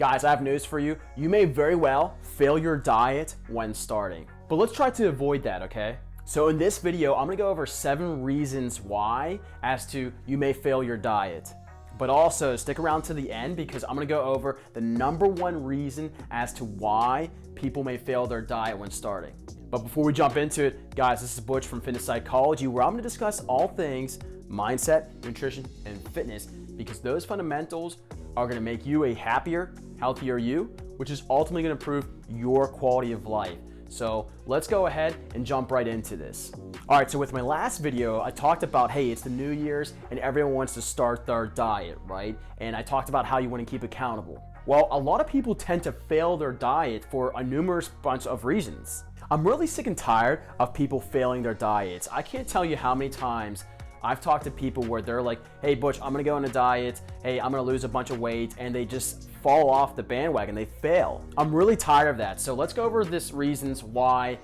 Guys, I have news for you. You may very well fail your diet when starting. But let's try to avoid that, okay? So in this video, I'm gonna go over 7 reasons why as to you may fail your diet. But also stick around to the end because I'm gonna go over the #1 reason as to why people may fail their diet when starting. But before we jump into it, guys, this is Butch from Fitness Psychology, where I'm gonna discuss all things mindset, nutrition, and fitness because those fundamentals are gonna make you a happier, healthier you, which is ultimately gonna improve your quality of life. So let's go ahead and jump right into this. All right, so with my last video, I talked about, hey, it's the New Year's and everyone wants to start their diet, right? And I talked about how you want to keep accountable. Well, a lot of people tend to fail their diet for a numerous bunch of reasons. I'm really sick and tired of people failing their diets. I can't tell you how many times I've talked to people where they're like, hey, Butch, I'm gonna go on a diet. Hey, I'm gonna lose a bunch of weight, and they just fall off the bandwagon. They fail. I'm really tired of that. So let's go over this reasons why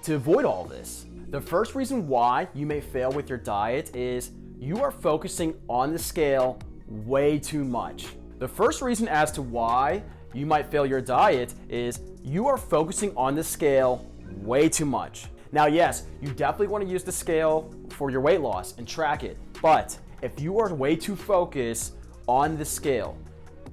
to avoid all this. The first reason why you may fail with your diet is you are focusing on the scale way too much. The first reason as to why you might fail your diet is you are focusing on the scale way too much. Now, yes, you definitely want to use the scale for your weight loss and track it. But if you are way too focused on the scale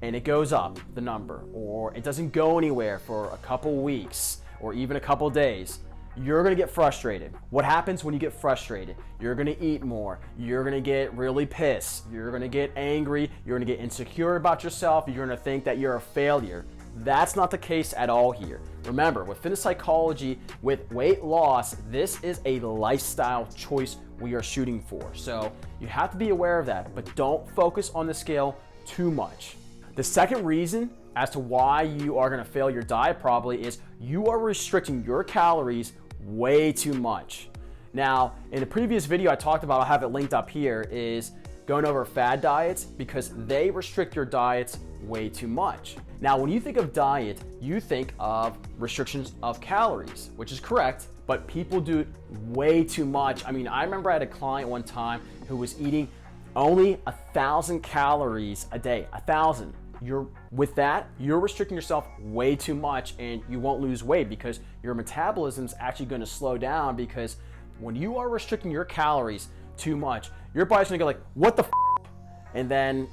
and it goes up, the number, or it doesn't go anywhere for a couple weeks or even a couple days, you're gonna get frustrated. What happens when you get frustrated? You're gonna eat more. You're gonna get really pissed. You're gonna get angry. You're gonna get insecure about yourself. You're gonna think that you're a failure. That's not the case at all here. Remember, with fitness psychology, with weight loss, this is a lifestyle choice we are shooting for. So you have to be aware of that, but don't focus on the scale too much. The second reason as to why you are gonna fail your diet probably is you are restricting your calories way too much. Now, in the previous video I talked about, I'll have it linked up here, is going over fad diets because they restrict your diets way too much. Now, when you think of diet, you think of restrictions of calories, which is correct, but people do it way too much. I mean, I remember I had a client one time who was eating only 1,000 calories a day, 1,000. With that, you're restricting yourself way too much and you won't lose weight because your metabolism is actually going to slow down because when you are restricting your calories too much, your body's going to go like, what the f***? And then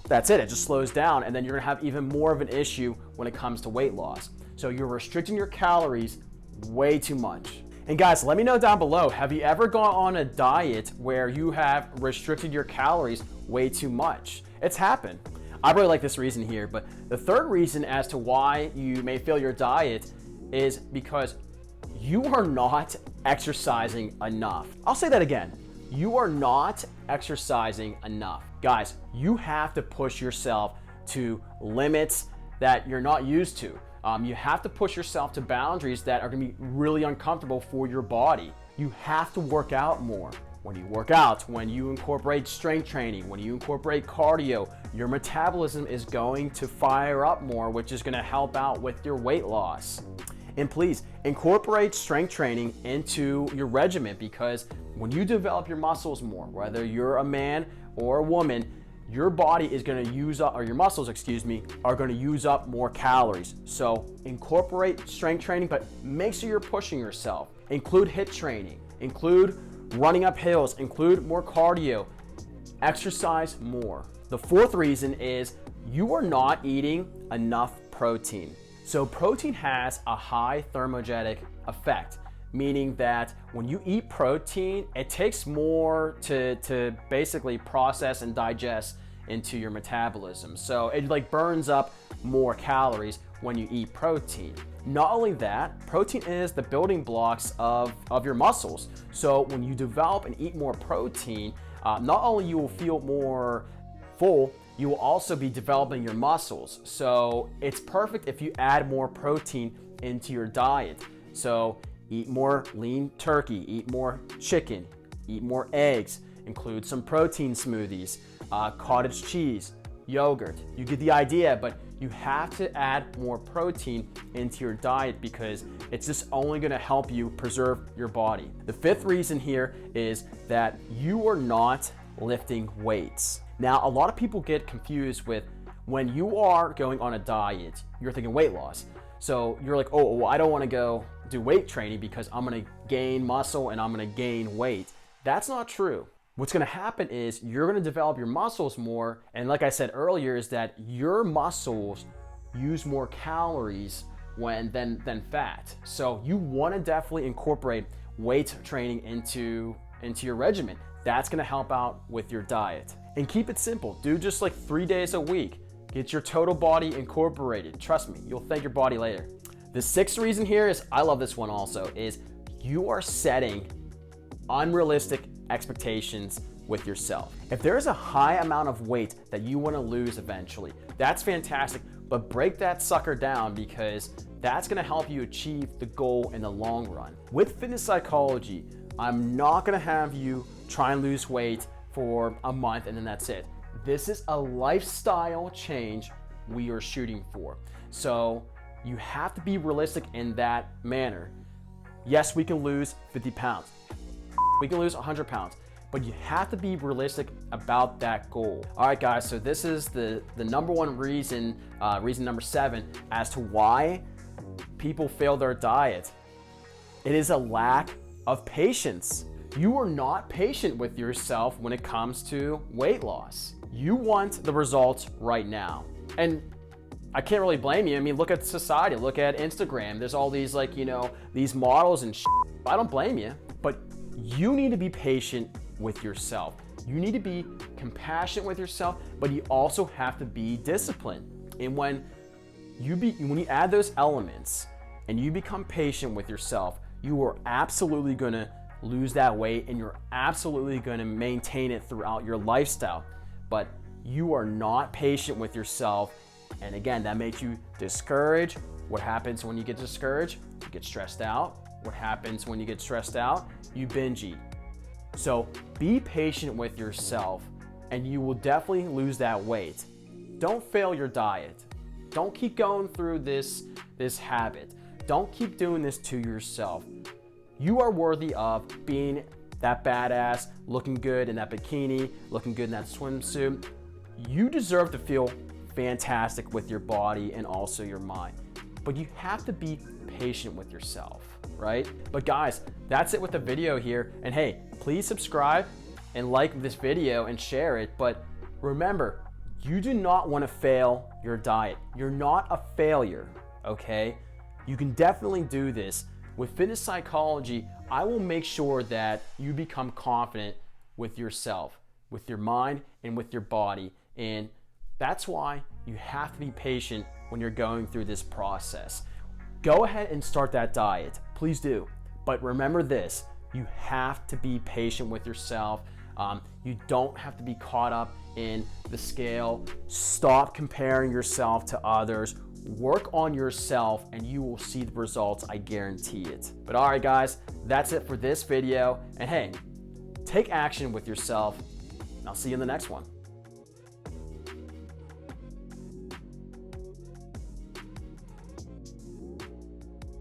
that's it. It just slows down and then you're going to have even more of an issue when it comes to weight loss. So you're restricting your calories way too much. And guys, let me know down below, have you ever gone on a diet where you have restricted your calories way too much? It's happened. I really like this reason here, but the third reason as to why you may fail your diet is because you are not exercising enough. I'll say that again. You are not exercising enough. Guys, you have to push yourself to limits that you're not used to. You have to push yourself to boundaries that are gonna be really uncomfortable for your body. You have to work out more. When you work out, when you incorporate strength training, when you incorporate cardio, your metabolism is going to fire up more, which is gonna help out with your weight loss. And please incorporate strength training into your regimen because when you develop your muscles more, whether you're a man or a woman, your body is gonna use up, or your muscles, excuse me, are gonna use up more calories. So incorporate strength training, but make sure you're pushing yourself. Include HIIT training, include running up hills, include more cardio, exercise more. The fourth reason is you are not eating enough protein. So protein has a high thermogenic effect, meaning that when you eat protein, it takes more to basically process and digest into your metabolism. So it like burns up more calories when you eat protein. Not only that, protein is the building blocks of your muscles. So when you develop and eat more protein, not only you will feel more full, you will also be developing your muscles. So it's perfect if you add more protein into your diet. So eat more lean turkey, eat more chicken, eat more eggs, include some protein smoothies, cottage cheese, yogurt. You get the idea, but you have to add more protein into your diet because it's just only gonna help you preserve your body. The fifth reason here is that you are not lifting weights. Now, a lot of people get confused with When you are going on a diet, you're thinking weight loss. So you're like, oh, well, I don't want to go do weight training because I'm going to gain muscle and I'm going to gain weight. That's not true. What's going to happen is you're going to develop your muscles more. And like I said earlier, is that your muscles use more calories than fat. So you want to definitely incorporate weight training into your regimen. That's going to help out with your diet. And keep it simple. Do just like 3 days a week. Get your total body incorporated. Trust me, you'll thank your body later. The sixth reason here is, I love this one also, is you are setting unrealistic expectations with yourself. If there is a high amount of weight that you want to lose eventually, that's fantastic, but break that sucker down, because that's going to help you achieve the goal in the long run. With fitness psychology, I'm not going to have you try and lose weight for a month and then that's it. This is a lifestyle change we are shooting for. So you have to be realistic in that manner. Yes, we can lose 50 pounds. We can lose 100 pounds, but you have to be realistic about that goal. All right, guys, so this is the number one reason, reason number 7, as to why people fail their diet. It is a lack of patience. You are not patient with yourself when it comes to weight loss. You want the results right now. And I can't really blame you. I mean, look at society, look at Instagram. There's all these these models and shit. I don't blame you, but you need to be patient with yourself. You need to be compassionate with yourself, but you also have to be disciplined. And when you add those elements and you become patient with yourself, you are absolutely gonna lose that weight and you're absolutely gonna maintain it throughout your lifestyle. But you are not patient with yourself. And again, that makes you discouraged. What happens when you get discouraged? You get stressed out. What happens when you get stressed out? You binge eat. So be patient with yourself and you will definitely lose that weight. Don't fail your diet. Don't keep going through this habit. Don't keep doing this to yourself. You are worthy of being that badass, looking good in that bikini, looking good in that swimsuit. You deserve to feel fantastic with your body and also your mind. But you have to be patient with yourself, right? But guys, that's it with the video here. And hey, please subscribe and like this video and share it. But remember, you do not want to fail your diet. You're not a failure, okay? You can definitely do this. With fitness psychology, I will make sure that you become confident with yourself, with your mind, and with your body. And that's why you have to be patient when you're going through this process. Go ahead and start that diet. Please do. But remember this, you have to be patient with yourself. You don't have to be caught up in the scale. Stop comparing yourself to others. Work on yourself and you will see the results, I guarantee it. But all right, guys, that's it for this video. And hey, take action with yourself. And I'll see you in the next one.